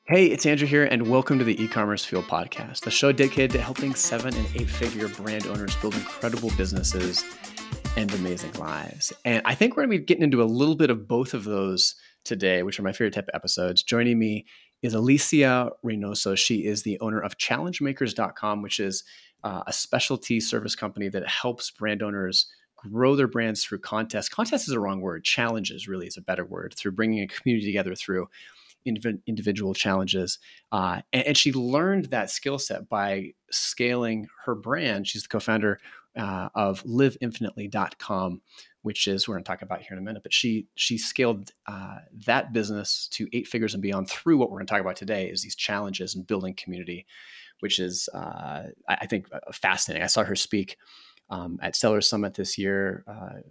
Hey, it's Andrew here, and welcome to the eCommerce Fuel Podcast, the show dedicated to helping 7- and 8-figure brand owners build incredible businesses and amazing lives. And I think we're going to be getting into a little bit of both of those today, which are my favorite type of episodes. Joining me is Alicia Reynoso. She is the owner of challengemakers.com, which is a specialty service company that helps brand owners grow their brands through contests. Contest is the wrong word. Challenges really is a better word, through bringing a community together through individual challenges. And she learned that skill set by scaling her brand. She's the co-founder of liveinfinitely.com, which is we're going to talk about here in a minute. But she scaled that business to 8 figures and beyond through what we're going to talk about today is these challenges and building community, which is, I think, fascinating. I saw her speak at Seller Summit this year,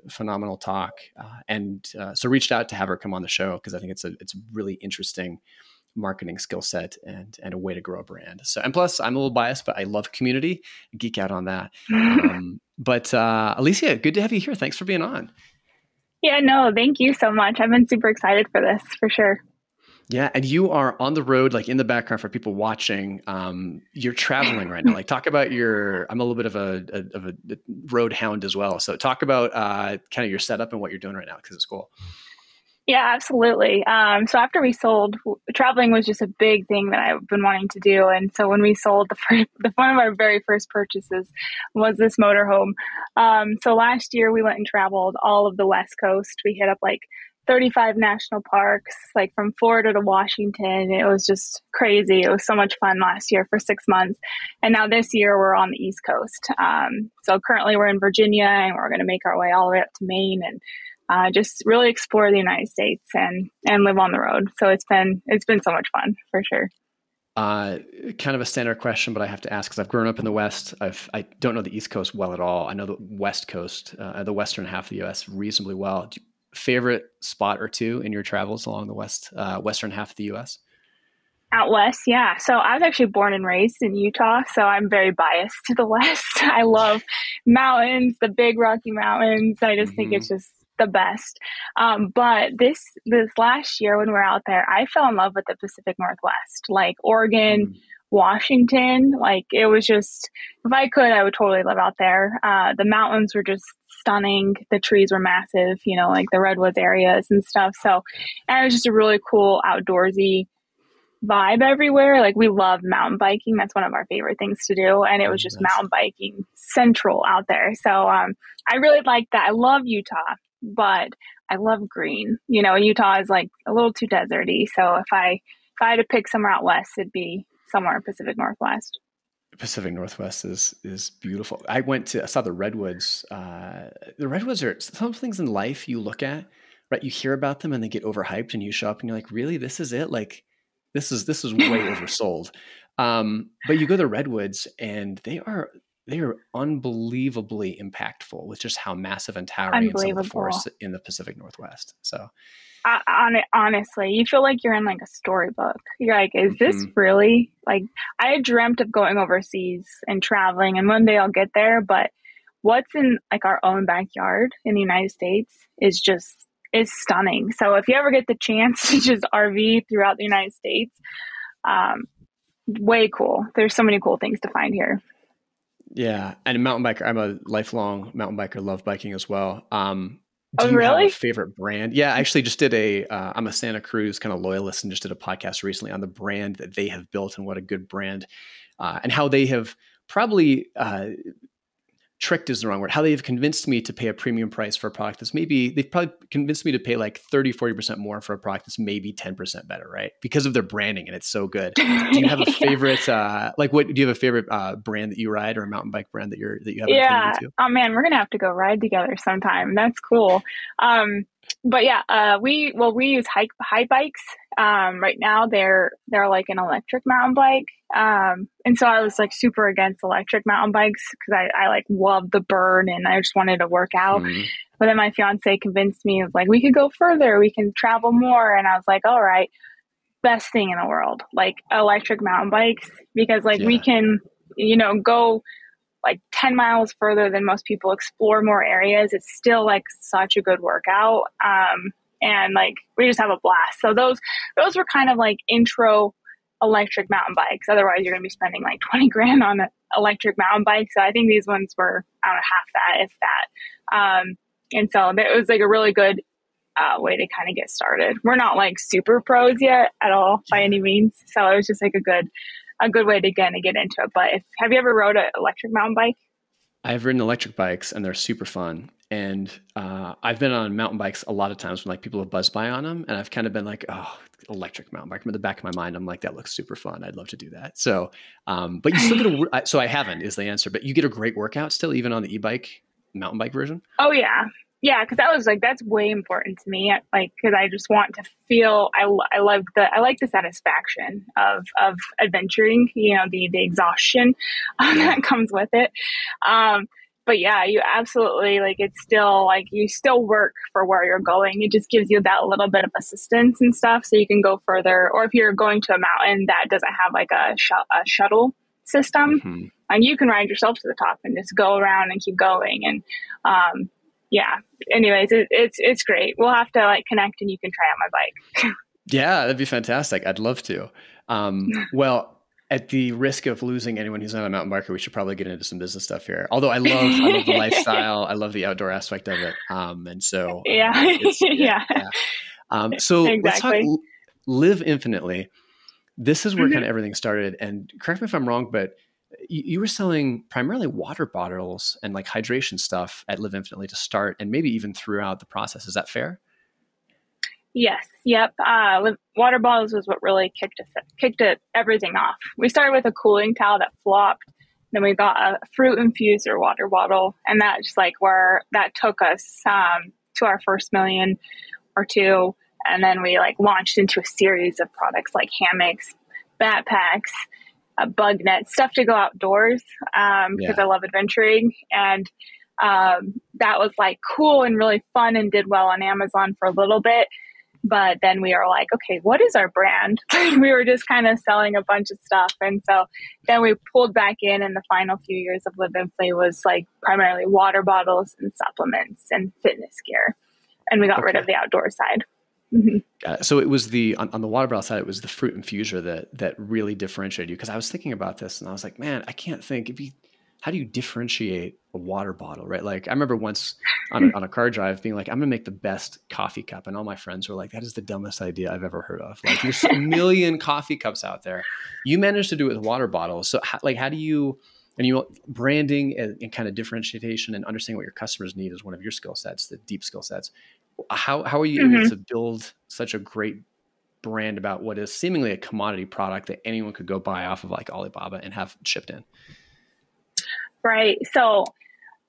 phenomenal talk. So reached out to have her come on the show because I think it's a really interesting marketing skill set and a way to grow a brand. So, and plus I'm a little biased, but I love community, geek out on that. But Alicia, good to have you here. Thanks for being on. Yeah, no, thank you so much. I've been super excited for this for sure. Yeah. And you are on the road, like in the background for people watching, you're traveling right now. Like talk about I'm a little bit of a road hound as well. So talk about kind of your setup and what you're doing right now, because it's cool. Yeah, absolutely. So after we sold, traveling was just a big thing that I've been wanting to do. And so when we sold, one of our very first purchases was this motorhome. So last year we went and traveled all of the West Coast. We hit up like 35 national parks, like from Florida to Washington. It was just crazy. It was so much fun last year for 6 months. And now this year we're on the East Coast. So currently we're in Virginia and we're going to make our way all the way up to Maine and just really explore the United States and live on the road. So it's been so much fun for sure. Kind of a standard question, but I have to ask because I've grown up in the West. I don't know the East Coast well at all. I know the West Coast, the western half of the U.S. reasonably well. Favorite spot or two in your travels along the western half of the U.S.? Out west, yeah. So I was actually born and raised in Utah, so I'm very biased to the West. I love mountains, the big Rocky Mountains. I just think it's just the best. But this last year when we were out there, I fell in love with the Pacific Northwest, like Oregon, Washington. Like it was just, if I could, I would totally live out there. The mountains were just stunning. The trees were massive, like the redwoods areas and stuff. So, and it was just a really cool outdoorsy vibe everywhere. Like we love mountain biking. That's one of our favorite things to do. And it was just mountain biking central out there. So, I really like that. I love Utah, but I love green. Utah is like a little too deserty. So if I had to pick somewhere out west, it'd be somewhere in Pacific Northwest. Pacific Northwest is beautiful. I saw the redwoods. The redwoods are some things in life you look at, right? You hear about them and they get overhyped, and you show up and you're like, really, this is it? Like, this is way oversold. But you go to the redwoods and they are unbelievably impactful with just how massive and towering some of the forests in the Pacific Northwest. So. Honestly, you feel like you're in like a storybook. You're like, is this really like, I had dreamt of going overseas and traveling, and one day I'll get there, but what's in like our own backyard in the United States is stunning. So if you ever get the chance to just RV throughout the United States, way cool. There's so many cool things to find here. Yeah. And a mountain biker, I'm a lifelong mountain biker, love biking as well. Do you have a favorite brand? Yeah, I actually just did I'm a Santa Cruz kind of loyalist and just did a podcast recently on the brand that they have built and what a good brand and how they have probably tricked is the wrong word. How they have convinced me to pay a premium price for a product they've probably convinced me to pay like 30-40% more for a product that's maybe 10% better, right? Because of their branding, and it's so good. Do you have a favorite, do you have a favorite brand that you ride, or a mountain bike brand that you have an affinity to? Oh man, we're going to have to go ride together sometime. That's cool. But yeah, we use high bikes. Right now they're like an electric mountain bike. And so I was like super against electric mountain bikes because I like love the burn and I just wanted to work out. But then my fiance convinced me, like, we could go further, we can travel more. And I was like, all right, best thing in the world, like electric mountain bikes, because like we can, go like 10 miles further than most people, explore more areas. It's still like such a good workout. And like, we just have a blast. So those were kind of like intro electric mountain bikes. Otherwise, you're going to be spending like 20 grand on an electric mountain bike. So I think these ones were, I don't know, half that, if that. And so it was like a really good way to kind of get started. We're not like super pros yet at all by any means. So it was just like a good way to get into it. But have you ever rode an electric mountain bike? I've ridden electric bikes and they're super fun. And I've been on mountain bikes a lot of times when like people have buzzed by on them. And I've kind of been like, oh, electric mountain bike. In the back of my mind, I'm like, that looks super fun. I'd love to do that. So, but you still get so I haven't is the answer, but you get a great workout still, even on the e-bike, mountain bike version. Oh yeah. Yeah. Cause that was like, that's way important to me. Like, cause I just want to feel, I like the satisfaction of adventuring, you know, the exhaustion that comes with it. But yeah, you absolutely like, it's still like, you still work for where you're going. It just gives you that little bit of assistance and stuff so you can go further. Or if you're going to a mountain that doesn't have like a shuttle system, and you can ride yourself to the top and just go around and keep going. And, yeah, anyways, it's great. We'll have to like connect and you can try out my bike. Yeah, that'd be fantastic. I'd love to. Well, at the risk of losing anyone who's not a mountain biker, we should probably get into some business stuff here. Although I love the lifestyle. I love the outdoor aspect of it. And so, yeah. So exactly. Let's talk Live Infinitely. This is where kind of everything started. And correct me if I'm wrong, but you were selling primarily water bottles and like hydration stuff at Live Infinitely to start, and maybe even throughout the process. Is that fair? Yes. Yep. Water bottles was what really kicked everything off. We started with a cooling towel that flopped. Then we got a fruit infuser water bottle, and that just like where that took us to our first million or two. And then we like launched into a series of products like hammocks, backpacks, bug nets, stuff to go outdoors because I love adventuring. And that was like cool and really fun and did well on Amazon for a little bit. But then we were like, okay, what is our brand? We were just kind of selling a bunch of stuff. And so then we pulled back in the final few years of Live and Play was like primarily water bottles and supplements and fitness gear. And we got rid of the outdoor side. So it was on the water bottle side, it was the fruit infuser that really differentiated you. Cause I was thinking about this and I was like, man, I can't think how do you differentiate a water bottle, right? Like I remember once on a car drive being like, I'm going to make the best coffee cup. And all my friends were like, that is the dumbest idea I've ever heard of. Like there's a million coffee cups out there. You managed to do it with water bottles. So how do you, branding and kind of differentiation and understanding what your customers need is one of your skill sets, the deep skill sets. How are you able to build such a great brand about what is seemingly a commodity product that anyone could go buy off of like Alibaba and have shipped in? Right. So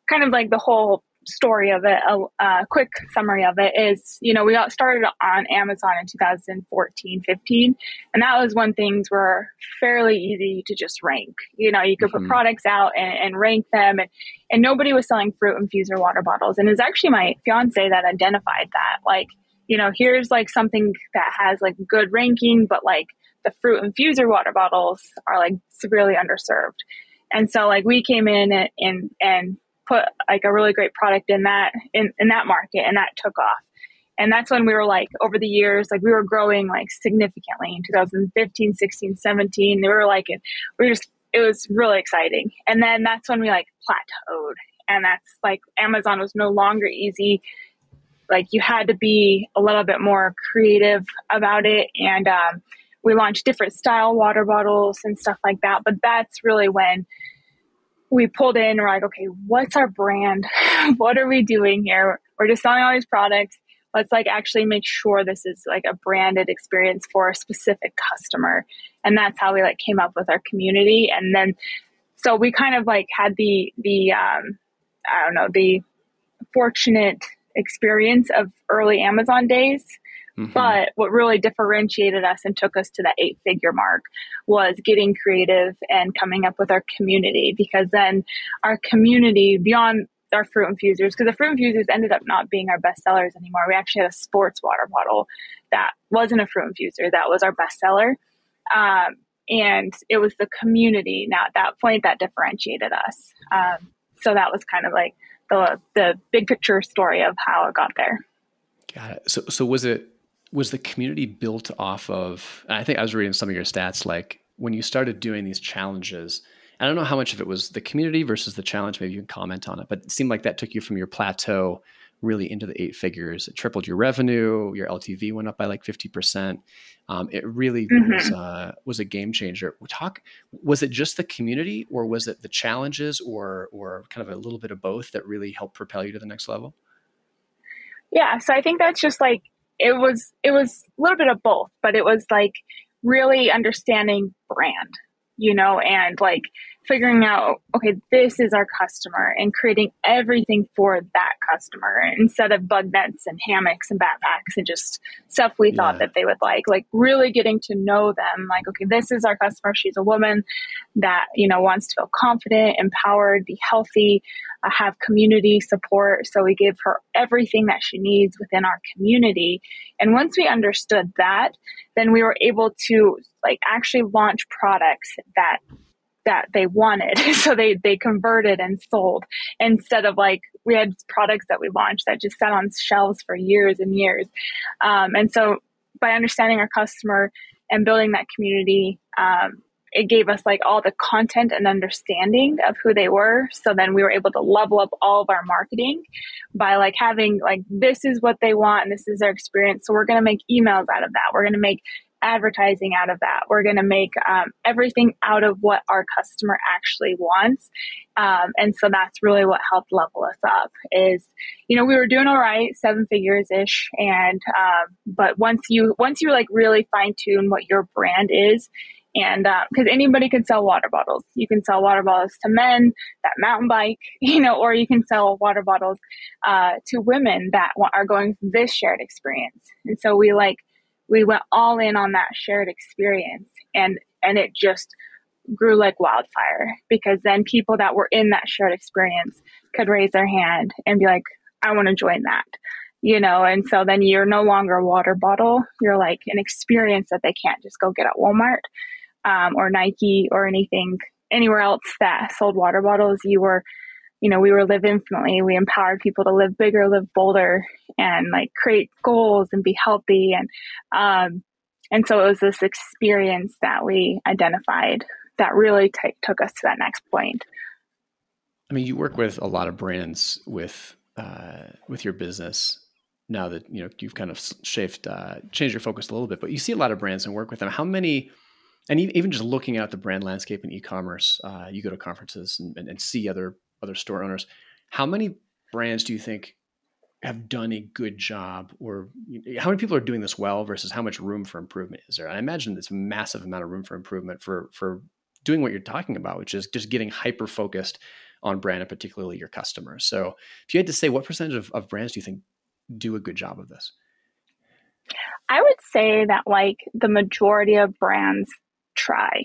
kind of like the whole story of it, a quick summary of it is, we got started on Amazon in 2014, 15. And that was when things were fairly easy to just rank. You could put products out and rank them. And nobody was selling fruit infuser water bottles. And it was actually my fiance that identified that. Like, here's like something that has like good ranking, but like the fruit infuser water bottles are like severely underserved. And so like we came in and put like a really great product in that market, and that took off. And that's when we were like, over the years, like we were growing like significantly in 2015, 16, 17. They were like, it was really exciting. And then that's when we like plateaued, and that's like Amazon was no longer easy. Like you had to be a little bit more creative about it. And we launched different style water bottles and stuff like that. But that's really when we pulled in and we're like, okay, what's our brand? What are we doing here? We're just selling all these products. Let's like actually make sure this is like a branded experience for a specific customer. And that's how we like came up with our community. And then, so we kind of like had the fortunate experience of early Amazon days. But what really differentiated us and took us to that 8-figure mark was getting creative and coming up with our community, because then our community beyond our fruit infusers, because the fruit infusers ended up not being our best sellers anymore. We actually had a sports water bottle that wasn't a fruit infuser. That was our best seller. And it was the community now at that point that differentiated us. So that was kind of like the big picture story of how it got there. Got it. So was it was the community built off of, I think I was reading some of your stats, like when you started doing these challenges, I don't know how much of it was the community versus the challenge, maybe you can comment on it, but it seemed like that took you from your plateau really into the 8 figures. It tripled your revenue, your LTV went up by like 50%. It really was a game changer. Was it just the community, or was it the challenges, or kind of a little bit of both that really helped propel you to the next level? Yeah. So I think that's just like, it was a little bit of both, but it was like really understanding brand, and like figuring out, okay, this is our customer, and creating everything for that customer instead of bug nets and hammocks and backpacks and just stuff we thought that they would like really getting to know them. Like, okay, this is our customer. She's a woman that, wants to feel confident, empowered, be healthy, have community support. So we give her everything that she needs within our community. And once we understood that, then we were able to like actually launch products that they wanted. So they converted and sold, instead of like, we had products that we launched that just sat on shelves for years and years. And so by understanding our customer and building that community, it gave us like all the content and understanding of who they were. So then we were able to level up all of our marketing by like having like, this is what they want and this is their experience. So we're going to make emails out of that. We're going to make advertising out of that. We're going to make everything out of what our customer actually wants. And so that's really what helped level us up is, we were doing all right, 7 figures ish. And, but once you like really fine tune what your brand is, and because anybody can sell water bottles. You can sell water bottles to men that mountain bike, or you can sell water bottles to women that are going through this shared experience. And so we went all in on that shared experience, and it just grew like wildfire, because then people that were in that shared experience could raise their hand and be like, I want to join that. And so then you're no longer a water bottle. You're like an experience that they can't just go get at Walmart or Nike or anywhere else that sold water bottles. We were live infinitely. We empowered people to live bigger, live bolder, and like create goals and be healthy. And so it was this experience that we identified that really took us to that next point. I mean, you work with a lot of brands with your business now that, you've kind of changed your focus a little bit, but you see a lot of brands and work with them. How many, and even just looking at the brand landscape in e-commerce, you go to conferences and see other store owners. How many brands do you think have done a good job, or how many people are doing this well versus how much room for improvement is there? I imagine there's a massive amount of room for improvement for doing what you're talking about, which is just getting hyper focused on brand and particularly your customers. So if you had to say, what percentage of brands do you think do a good job of this? I would say that like the majority of brands try,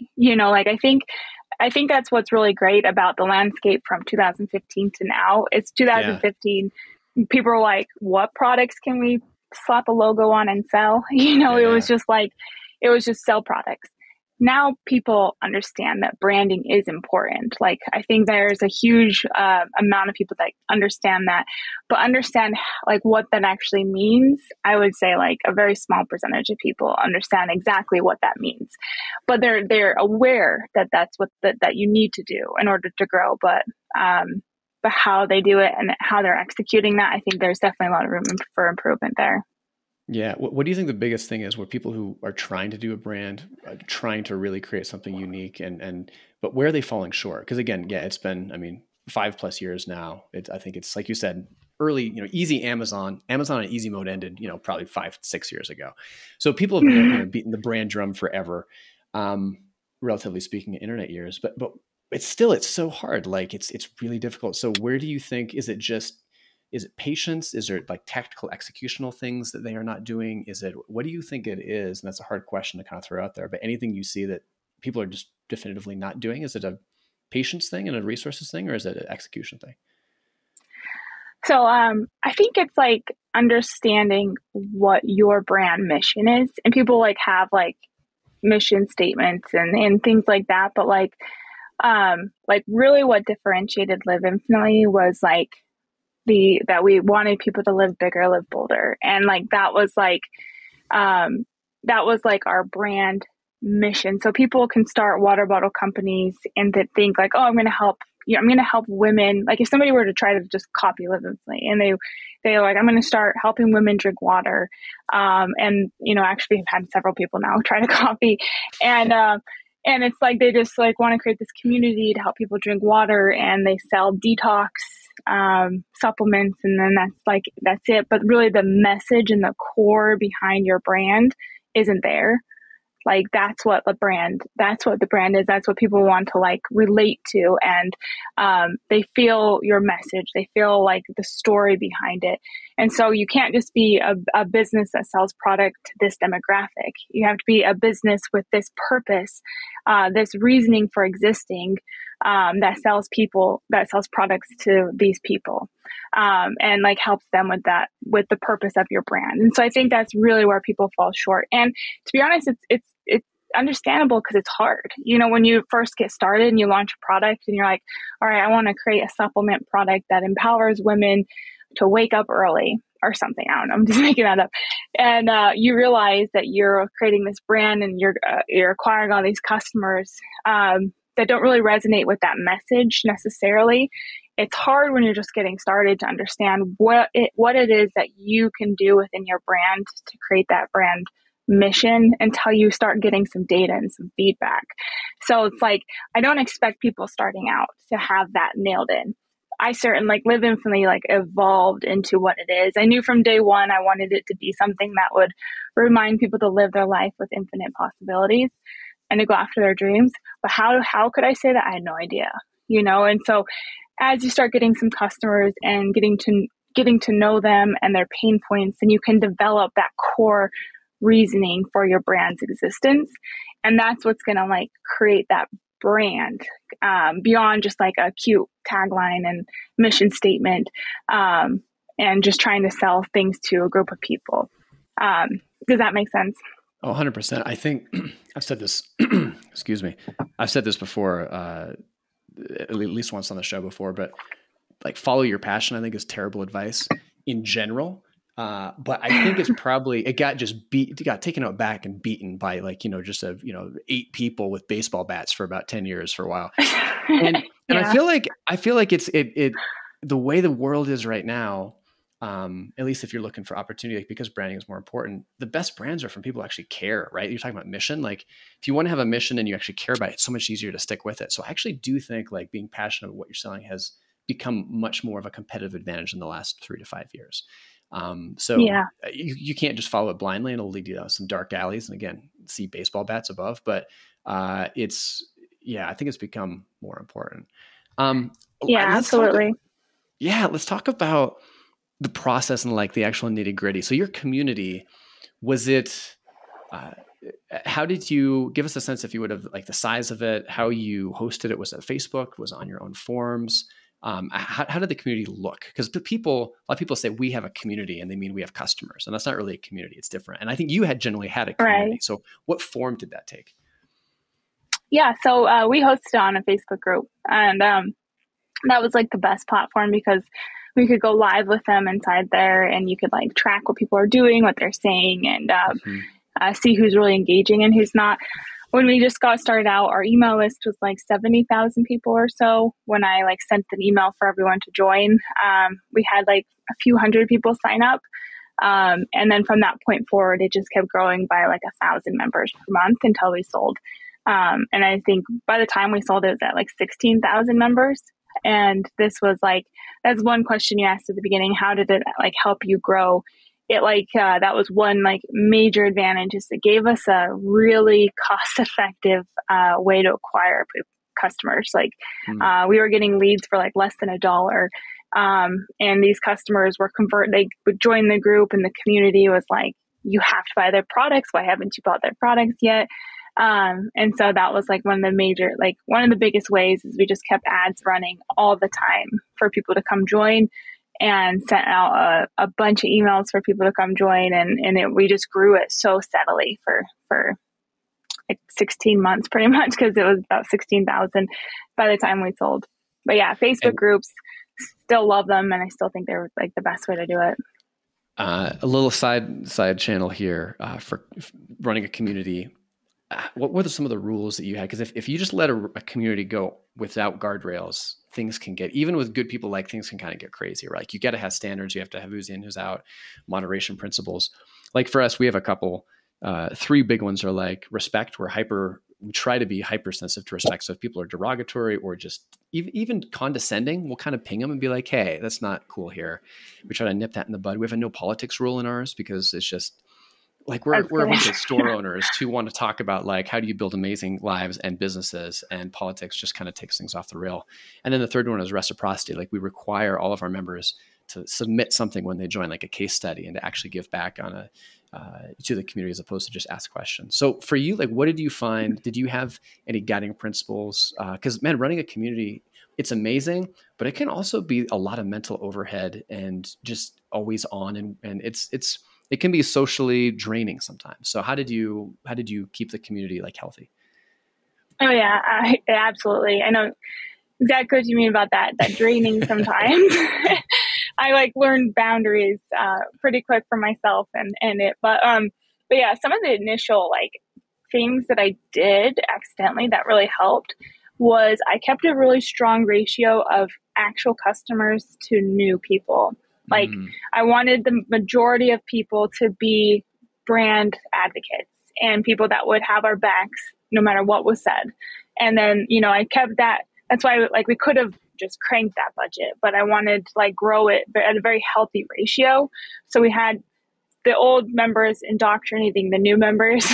I think that's what's really great about the landscape from 2015 to now. It's 2015. Yeah. People are like, what products can we slap a logo on and sell? It was just sell products. Now people understand that branding is important. Like, I think there's a huge amount of people that understand that, but understand like what that actually means. I would say like a very small percentage of people understand exactly what that means, but they're aware that that's what that you need to do in order to grow. But how they do it and how they're executing that, I think there's definitely a lot of room for improvement there. Yeah. What do you think the biggest thing is where people who are trying to do a brand, trying to really create something unique but where are they falling short? Because again, yeah, it's been, 5+ years now. I think it's like you said, early, easy Amazon and easy mode ended, probably 5-6 years ago. So people have been, beaten the brand drum forever, relatively speaking, in internet years, but it's so hard. Like it's really difficult. So where do you think, is it patience? Is there like tactical executional things that they are not doing? What do you think it is? And that's a hard question to kind of throw out there, but anything you see that people are just definitively not doing, is it a patience thing and a resources thing, or is it an execution thing? So I think it's like understanding what your brand mission is, and people like have like mission statements and things like that. But like really what differentiated Live Infinitely was like that we wanted people to live bigger, live bolder. And like, that was like That was like our brand mission. So people can start water bottle companies and that think like, oh, I'm going to help. I'm going to help women. Like if somebody were to try to just copy Livently and they're like, I'm going to start helping women drink water. And actually I've had several people now try to copy and it's like, they just like want to create this community to help people drink water, and they sell detox, supplements. And then that's it. But really the message and the core behind your brand isn't there. Like that's what the brand is. That's what people want to like relate to. And they feel your message. They feel like the story behind it. And so you can't just be a business that sells product to this demographic. You have to be a business with this purpose, this reasoning for existing, that sells products to these people, and like helps them with the purpose of your brand. And so I think that's really where people fall short. And to be honest, it's understandable because it's hard. When you first get started and you launch a product and you're like, all right, I want to create a supplement product that empowers women to wake up early or something. I don't know. I'm just making that up. And you realize that you're creating this brand and you're acquiring all these customers that don't really resonate with that message necessarily. It's hard when you're just getting started to understand what it is that you can do within your brand to create that brand mission until you start getting some data and some feedback. So it's like, I don't expect people starting out to have that nailed in. I certainly Livently evolved into what it is. I knew from day one, I wanted it to be something that would remind people to live their life with infinite possibilities and to go after their dreams. But how could I say that? I had no idea, And so as you start getting some customers and getting to know them and their pain points, and you can develop that core reasoning for your brand's existence. And that's what's going to create that brand, beyond just like a cute tagline and mission statement, and just trying to sell things to a group of people. Does that make sense? Oh, 100%. I think I've said this, excuse me. I've said this before, at least once on the show before, but follow your passion, I think is terrible advice in general. But I think it's probably, it got taken out back and beaten by 8 people with baseball bats for about 10 years for a while. And yeah. I feel like it's the way the world is right now, at least if you're looking for opportunity, because branding is more important, the best brands are from people who actually care, right? You're talking about mission. If you want to have a mission and you actually care about it, it's so much easier to stick with it. So I actually do think being passionate about what you're selling has become much more of a competitive advantage in the last 3 to 5 years. Yeah. You can't just follow it blindly, and it'll lead you down some dark alleys. And again, see baseball bats above, but I think it's become more important. Absolutely. Let's talk about the process and the actual nitty gritty. So your community, was it, how did you give us a sense, if you would have, the size of it, how you hosted it? Was it Facebook? Was it on your own forums? How did the community look? Because a lot of people say we have a community and they mean we have customers, and that's not really a community. It's different. And I think you had generally had a community. Right. So what form did that take? Yeah. So we hosted on a Facebook group, and that was the best platform because we could go live with them inside there, and you could track what people are doing, what they're saying, and see who's really engaging and who's not. When we just got started out, our email list was 70,000 people or so. When I sent an email for everyone to join, we had a few hundred people sign up. And then from that point forward, it just kept growing by 1,000 members per month until we sold. And I think by the time we sold, it was at 16,000 members. And this was that's one question you asked at the beginning. How did it help you grow? It that was one major advantage, is it gave us a really cost-effective way to acquire customers. We were getting leads for less than $1. And these customers were they would join the group, and the community was you have to buy their products. Why haven't you bought their products yet? And so that was one of the major, one of the biggest ways is we just kept ads running all the time for people to come join, and sent out a bunch of emails for people to come join. We just grew it so steadily for 16 months pretty much, because it was about 16,000 by the time we sold. But yeah, Facebook groups, still love them. And I still think they're the best way to do it. A little side channel here for running a community. What were some of the rules that you had? Because if you just let a community go without guardrails, things can get, even with good people, like things can kind of get crazy, right? Like you got to have standards. You have to have who's in, who's out, moderation principles. Like for us, we have a couple, three big ones are like respect. We try to be hypersensitive to respect. So if people are derogatory or just even condescending, we'll kind of ping them and be like, hey, that's not cool here. We try to nip that in the bud. We have a no politics rule in ours because it's just like we're a bunch of store owners who want to talk about like how do you build amazing lives and businesses, and politics just kind of takes things off the rail. And then the third one is reciprocity. Like we require all of our members to submit something when they join, like a case study, and to actually give back on to the community as opposed to just ask questions. So for you, like, what did you find? Did you have any guiding principles? Because man, running a community, it's amazing, but it can also be a lot of mental overhead and just always on, and it can be socially draining sometimes. So how did you keep the community like healthy? Oh yeah, absolutely. I know exactly what you mean about that draining sometimes. I like learned boundaries pretty quick for myself but yeah, some of the initial like things that I did accidentally that really helped was I kept a really strong ratio of actual customers to new people. Like I wanted the majority of people to be brand advocates and people that would have our backs no matter what was said. And then, I kept that. That's why like we could have just cranked that budget, but I wanted to like grow it at a very healthy ratio. So we had the old members indoctrinating the new members,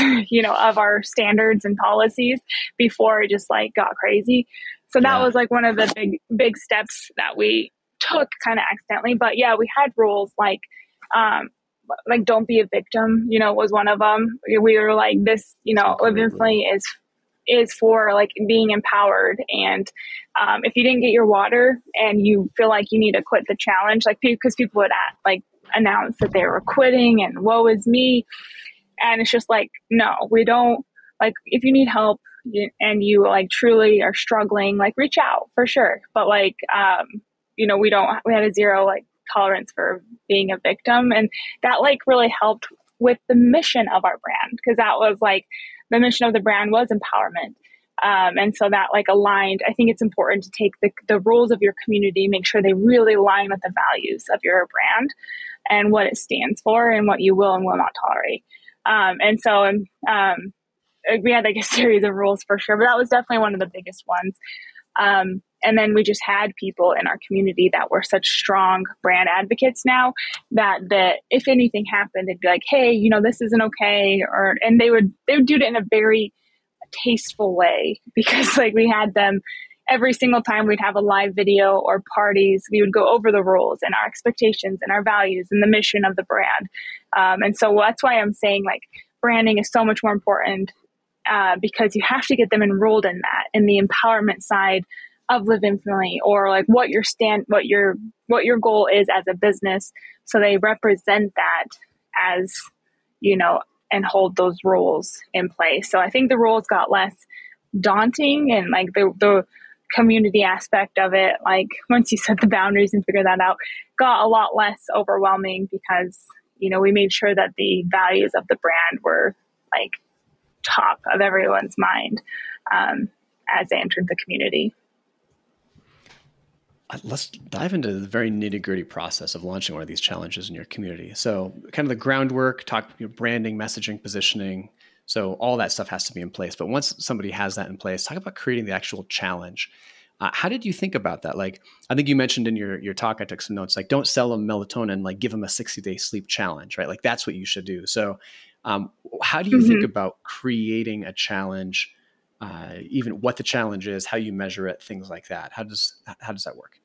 of our standards and policies before it just like got crazy. So that was like one of the big steps that we took kind of accidentally. But yeah, we had rules like don't be a victim, was one of them. We were like this, Live Infinitely is for like being empowered. And if you didn't get your water and you feel like you need to quit the challenge, like because people would announce that they were quitting and woe is me. And it's just like, no, we don't. Like if you need help and you like truly are struggling, like reach out for sure. But like, we had a zero like tolerance for being a victim. And that like really helped with the mission of our brand, because that was like the mission of the brand was empowerment. And so that like aligned. I think it's important to take the rules of your community, make sure they really align with the values of your brand and what it stands for and what you will and will not tolerate. And so we had like a series of rules for sure, but that was definitely one of the biggest ones. And then we just had people in our community that were such strong brand advocates now that if anything happened, they'd be like, hey, this isn't okay. And they would do it in a very tasteful way, because like we had them every single time we'd have a live video or parties, we would go over the rules and our expectations and our values and the mission of the brand. And so that's why I'm saying like branding is so much more important, because you have to get them enrolled in that, in the empowerment side of Live Infinitely, or like what your goal is as a business, so they represent that as and hold those rules in place. So I think the rules got less daunting, and like the community aspect of it, like once you set the boundaries and figure that out, got a lot less overwhelming, because we made sure that the values of the brand were like top of everyone's mind as they entered the community. Let's dive into the very nitty-gritty process of launching one of these challenges in your community. So kind of the groundwork, branding, messaging, positioning. So all that stuff has to be in place. But once somebody has that in place, talk about creating the actual challenge. How did you think about that? Like, I think you mentioned in your talk, I took some notes, like don't sell them melatonin, like give them a 60-day sleep challenge, right? Like that's what you should do. So how do you think about creating a challenge, even what the challenge is, how you measure it, things like that? How does that work?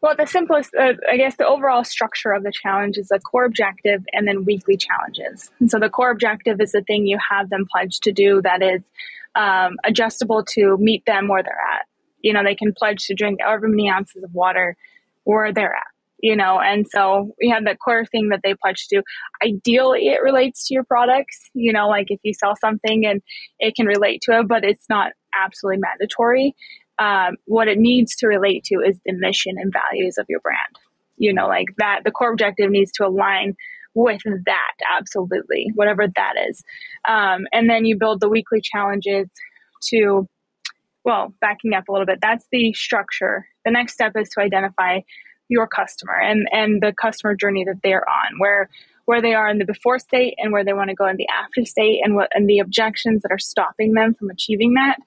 Well, the simplest, I guess the overall structure of the challenge is a core objective and then weekly challenges. And so the core objective is the thing you have them pledge to do that is adjustable to meet them where they're at. They can pledge to drink however many ounces of water where they're at, and so we have that core thing that they pledge to do. Ideally, it relates to your products, like if you sell something and it can relate to it, but it's not absolutely mandatory. What it needs to relate to is the mission and values of your brand. like that, the core objective needs to align with that, absolutely, whatever that is. And then you build the weekly challenges to, well, backing up a little bit, that's the structure. The next step is to identify your customer and the customer journey that they're on, where they are in the before state and where they want to go in the after state, and the objections that are stopping them from achieving that.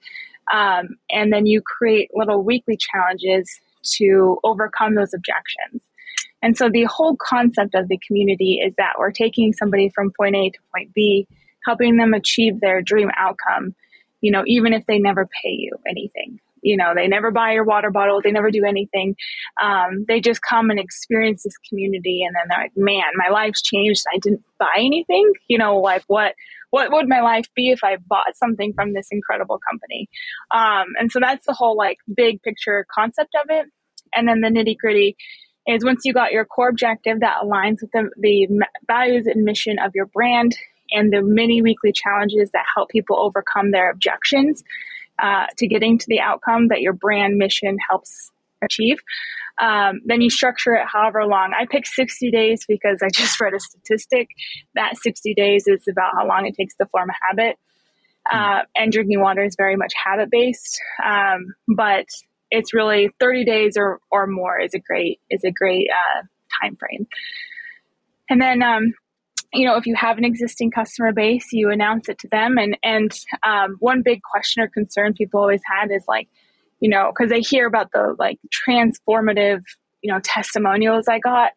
And then you create little weekly challenges to overcome those objections. And so the whole concept of the community is that we're taking somebody from point A to point B, helping them achieve their dream outcome, even if they never pay you anything. They never buy your water bottle. They never do anything. They just come and experience this community. And then they're like, man, my life's changed. I didn't buy anything. Like what would my life be if I bought something from this incredible company? And so that's the whole like big picture concept of it. And then the nitty gritty is once you got your core objective that aligns with the values and mission of your brand and the many weekly challenges that help people overcome their objections to getting to the outcome that your brand mission helps achieve, then you structure it however long. I picked 60 days because I just read a statistic that 60 days is about how long it takes to form a habit. And drinking water is very much habit-based. But it's really 30 days or more is a great time frame. And then, if you have an existing customer base, you announce it to them. And one big question or concern people always had is like, because they hear about the like transformative, testimonials I got.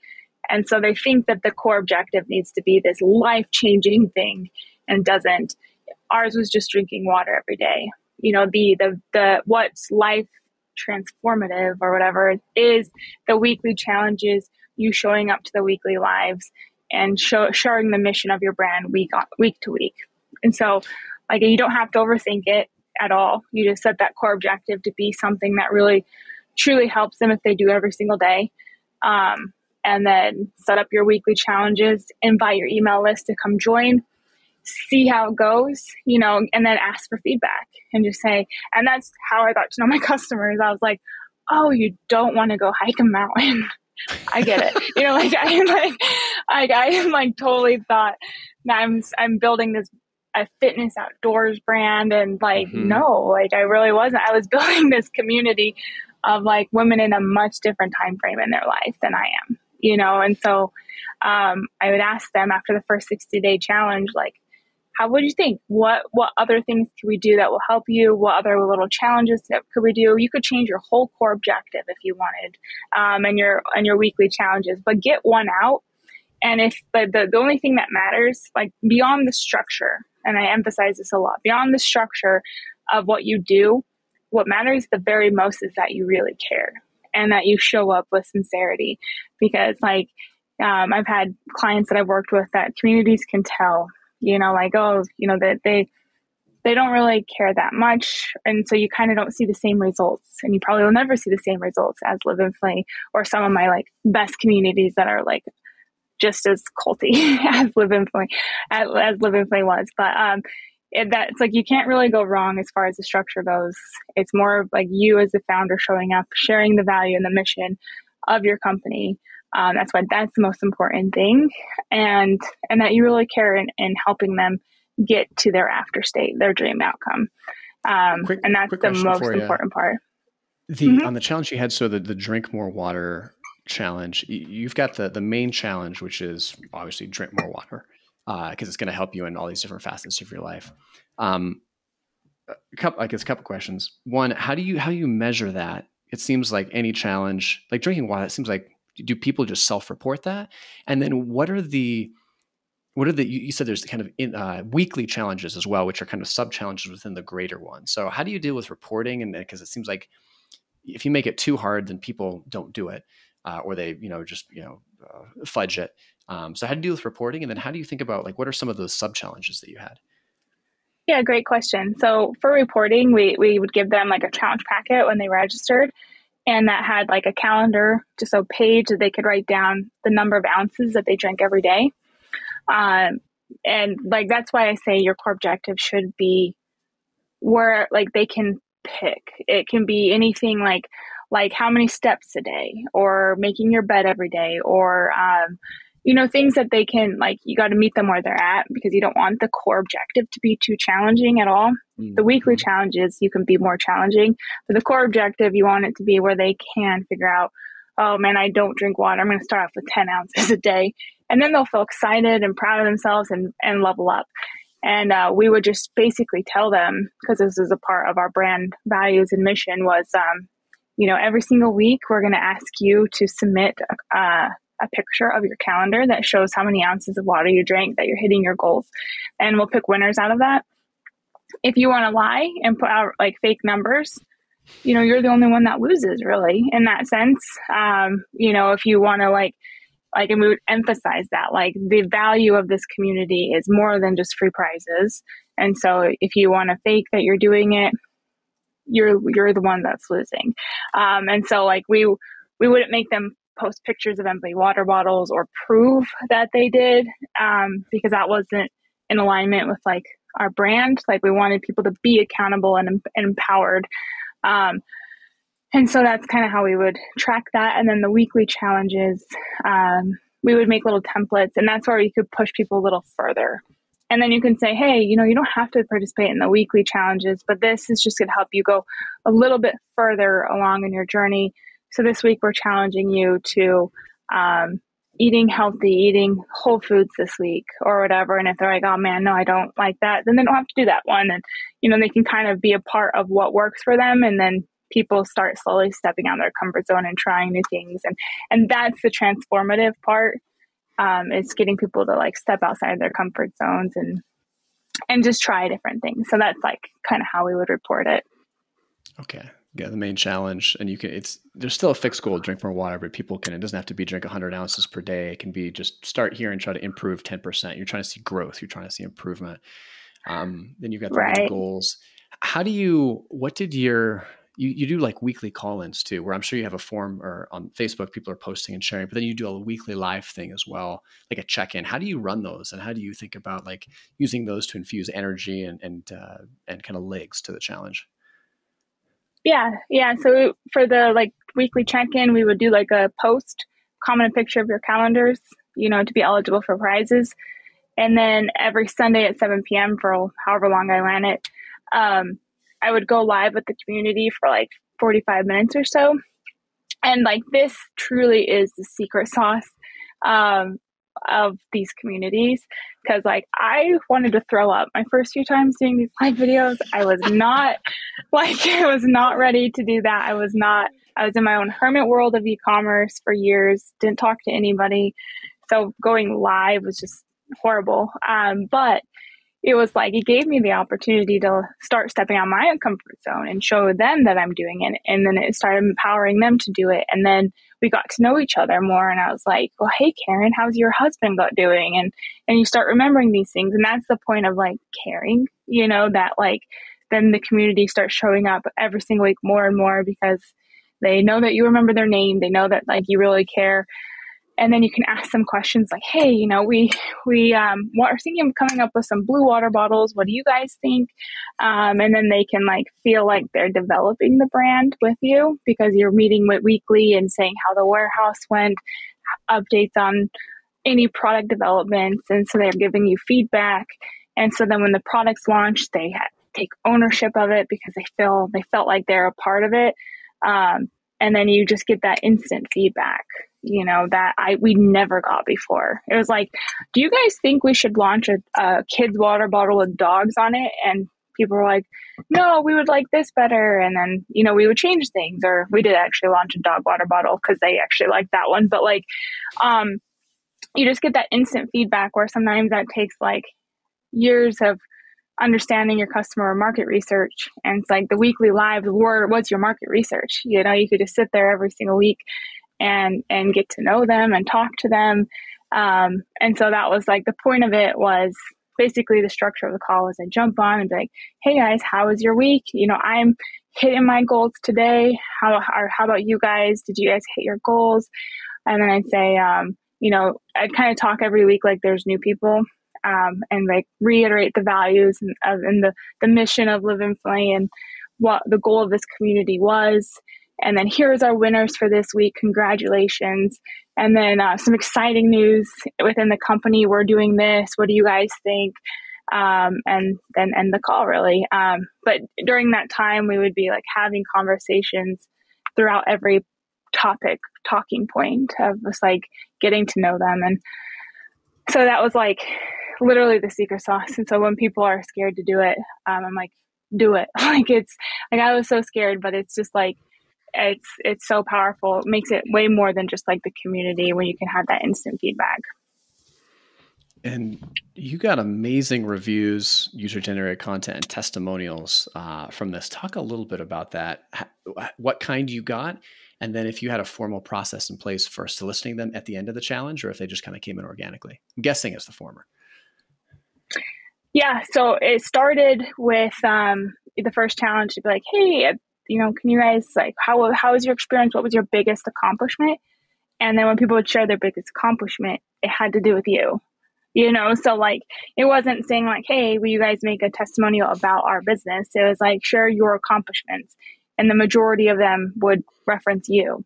And so they think that the core objective needs to be this life-changing thing, and doesn't. Ours was just drinking water every day. The what's life transformative or whatever is the weekly challenges, you showing up to the weekly lives and sharing the mission of your brand week to week. And so like you don't have to overthink it at all. You just set that core objective to be something that really truly helps them if they do every single day. And then set up your weekly challenges, invite your email list to come join, see how it goes, and then ask for feedback and just say, and that's how I got to know my customers. I was like, oh, you don't want to go hike a mountain. I get it. I totally thought that I'm building a fitness outdoors brand, and no, I really wasn't. I was building this community of like women in a much different time frame in their life than I am, and so I would ask them after the first 60-day challenge, like, how would you think? What other things could we do that will help you? What other little challenges could we do? You could change your whole core objective if you wanted, and your weekly challenges, but get one out. And if the only thing that matters, like beyond the structure, and I emphasize this a lot, beyond the structure of what you do, what matters the very most is that you really care and that you show up with sincerity. Because I've had clients that I've worked with that communities can tell, that they don't really care that much. And so you kind of don't see the same results, and you probably will never see the same results as Live and Play or some of my best communities that are just as culty as Live and Play, as Live and Play was. But it's you can't really go wrong as far as the structure goes. It's more of you as the founder showing up, sharing the value and the mission of your company. That's the most important thing, and that you really care in helping them get to their after state, their dream outcome. And that's the most important part. On the challenge you had, so the drink more water challenge, you've got the main challenge, which is obviously drink more water, because it's going to help you in all these different facets of your life. A couple questions. One, how do you measure that? It seems like any challenge, like drinking water, it seems like, do people just self-report that? And then what are the you said there's kind of weekly challenges as well, which are kind of sub-challenges within the greater one. So how do you deal with reporting? And because it seems like if you make it too hard, then people don't do it, or they, fudge it. So how do you deal with reporting? And then how do you think about what are some of those sub-challenges that you had? Yeah, great question. So for reporting, we would give them a challenge packet when they registered. And that had a calendar, just a page that they could write down the number of ounces that they drank every day. And that's why I say your core objective should be where they can pick. It can be anything like how many steps a day, or making your bed every day, or, things that they can, like, you got to meet them where they're at, because you don't want the core objective to be too challenging at all. The weekly challenges, you can be more challenging, but the core objective, you want it to be where they can figure out, oh man, I don't drink water. I'm going to start off with 10 ounces a day. And then they'll feel excited and proud of themselves and level up. And we would just basically tell them, because this is a part of our brand values and mission, was, every single week, we're going to ask you to submit a picture of your calendar that shows how many ounces of water you drank, that you're hitting your goals. And we'll pick winners out of that. If you want to lie and put out like fake numbers, you're the only one that loses, really, in that sense. If you want to and we would emphasize that, like, the value of this community is more than just free prizes. And so if you want to fake that you're doing it, you're the one that's losing. And so like we wouldn't make them post pictures of empty water bottles or prove that they did, because that wasn't in alignment with like our brand. Like, we wanted people to be accountable and empowered. And so that's kind of how we would track that. And then the weekly challenges, we would make little templates, and that's where you could push people a little further. And then you can say, hey, you don't have to participate in the weekly challenges, but this is just going to help you go a little bit further along in your journey. So this week we're challenging you to eating healthy, eating whole foods this week or whatever. And if they're like, oh man, no, I don't like that, then they don't have to do that one. And, they can kind of be a part of what works for them. And then people start slowly stepping out of their comfort zone and trying new things. And that's the transformative part. It's getting people to like step outside their comfort zones and just try different things. So that's like kind of how we would report it. Okay. Yeah. The main challenge, and there's still a fixed goal to drink more water, but it doesn't have to be drink 100 ounces per day. It can be just start here and try to improve 10%. You're trying to see growth. You're trying to see improvement. Then you've got the goals. You do like weekly call-ins too, where I'm sure you have a form, or on Facebook, people are posting and sharing, but then you do a weekly live thing as well, like a check-in. How do you run those? And how do you think about like using those to infuse energy and kind of legs to the challenge? Yeah. So for the like weekly check-in, we would do like a post, comment a picture of your calendars, to be eligible for prizes. And then every Sunday at 7 p.m. for however long I ran it, I would go live with the community for like 45 minutes or so. And like, this truly is the secret sauce of these communities. Cause like, I wanted to throw up my first few times doing these live videos. I was not ready to do that. I was in my own hermit world of e-commerce for years, didn't talk to anybody. So going live was just horrible. But it was like, it gave me the opportunity to start stepping out my own comfort zone and show them that I'm doing it. And then it started empowering them to do it. And then we got to know each other more. And I was like, well, hey, Karen, how's your husband doing? And you start remembering these things. And that's the point of like caring, that like, then the community starts showing up every single week more and more, because they know that you remember their name. They know that like you really care. And then you can ask them questions like, hey, we are thinking of coming up with some blue water bottles. What do you guys think? And then they can like feel like they're developing the brand with you, because you're meeting with weekly and saying how the warehouse went, updates on any product developments. And so they're giving you feedback. And so then when the products launch, they take ownership of it, because they felt like they're a part of it. And then you just get that instant feedback, that we never got before. It was like, do you guys think we should launch a kid's water bottle with dogs on it? And people were like, no, we would like this better. And then, we would change things, or we did actually launch a dog water bottle because they actually liked that one. But like, you just get that instant feedback, where sometimes that takes like years of understanding your customer market research. And it's like the weekly live what's your market research? You could just sit there every single week and get to know them and talk to them. And so that was like, the point of it was basically, the structure of the call was I jump on and be like, hey guys, how was your week? I'm hitting my goals today. How about you guys? Did you guys hit your goals? And then I'd say, I'd kind of talk every week like there's new people. And like reiterate the values and the mission of Live Infinitely and what the goal of this community was. And then here's our winners for this week. Congratulations. And then some exciting news within the company. We're doing this. What do you guys think? And then end the call, really. But during that time, we would be like having conversations throughout every talking point of just like getting to know them. And so that was like literally the secret sauce. And so when people are scared to do it, I'm like, do it. Like it's like, I was so scared, but it's just like, it's so powerful. It makes it way more than just like the community when you can have that instant feedback. And you got amazing reviews, user-generated content, and testimonials from this. Talk a little bit about that. What kind you got, and then if you had a formal process in place for soliciting them at the end of the challenge, or if they just kind of came in organically. I'm guessing it's the former. Yeah, so it started with the first challenge to be like, hey, can you guys like how was your experience? What was your biggest accomplishment? And then when people would share their biggest accomplishment, it had to do with you. So like, it wasn't saying like, hey, will you guys make a testimonial about our business? It was like, share your accomplishments. And the majority of them would reference you.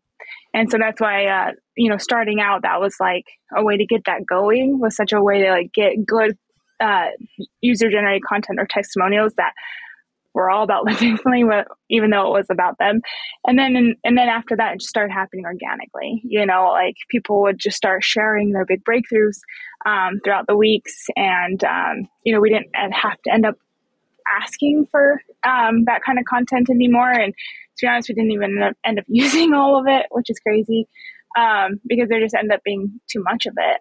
And so that's why, starting out, that was like a way to get that going, was such a way to like get good user-generated content or testimonials that were all about living differently, even though it was about them. And then after that, it just started happening organically. Like people would just start sharing their big breakthroughs throughout the weeks. And, we didn't have to end up asking for that kind of content anymore. And to be honest, we didn't even end up using all of it, which is crazy because there just ended up being too much of it.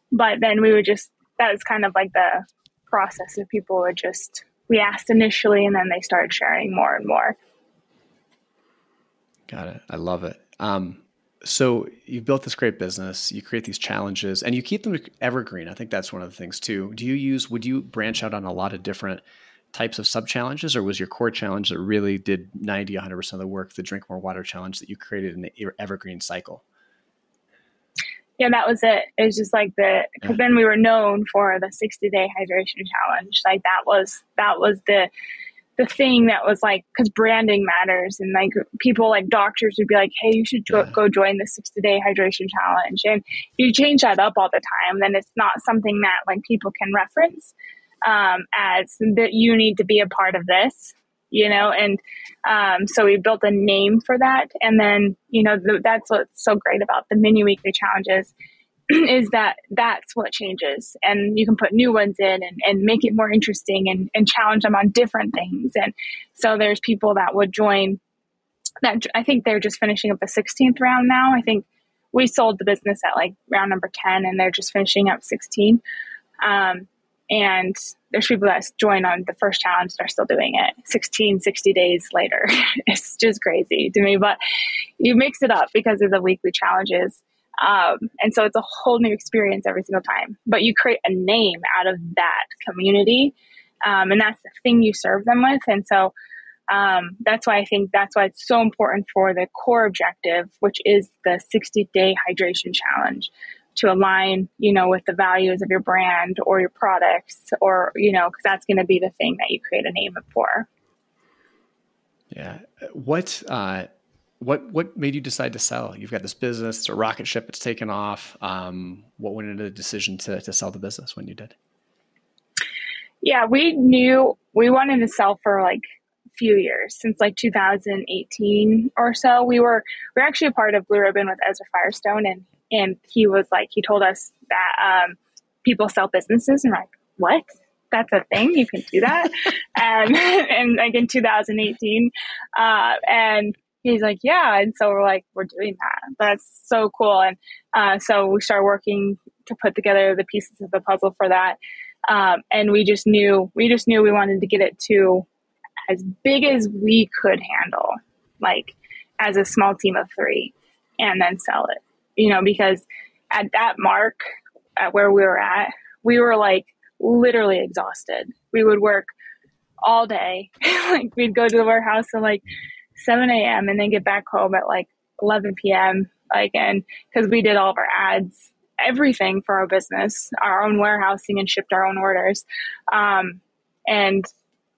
But then that was kind of like the process of people would we asked initially, and then they started sharing more and more. Got it. I love it. So you've built this great business, you create these challenges, and you keep them evergreen. I think that's one of the things too. Would you branch out on a lot of different types of sub-challenges, or was your core challenge that really did 90, 100% of the work, the Drink More Water challenge, that you created in the evergreen cycle? Yeah, that was it. It was just like because then we were known for the 60-day hydration challenge. Like that was the thing that was like, because branding matters, and like people like doctors would be like, hey, you should go join the 60-day hydration challenge. And you change that up all the time, then it's not something that like people can reference as that you need to be a part of this. And so we built a name for that. And then, that's what's so great about the mini weekly challenges is that that's what changes. And you can put new ones in and make it more interesting and challenge them on different things. And so there's people that would join that. I think they're just finishing up the 16th round now. I think we sold the business at like round number 10 and they're just finishing up 16. And there's people that join on the first challenge that are still doing it 60 days later. It's just crazy to me, but you mix it up because of the weekly challenges. And so it's a whole new experience every single time, but you create a name out of that community. And that's the thing you serve them with. And so that's why it's so important for the core objective, which is the 60-day hydration challenge, to align, with the values of your brand or your products, or, because that's going to be the thing that you create a name for. Yeah. What made you decide to sell? You've got this business, it's a rocket ship, it's taken off. What went into the decision to sell the business when you did? Yeah, we knew we wanted to sell for like a few years, since like 2018 or so. We're actually a part of Blue Ribbon with Ezra Firestone, and he told us that people sell businesses, and we're like, what? That's a thing? You can do that? and like in 2018. And he's like, yeah. And so we're like, we're doing that. That's so cool. And so we started working to put together the pieces of the puzzle for that. And we just knew we wanted to get it to as big as we could handle, like as a small team of 3, and then sell it. Because at that mark, at where we were at, we were like literally exhausted. We would work all day. Like we'd go to the warehouse at like 7 a.m. and then get back home at like 11 p.m. And because we did all of our ads, everything for our business, our own warehousing, and shipped our own orders. And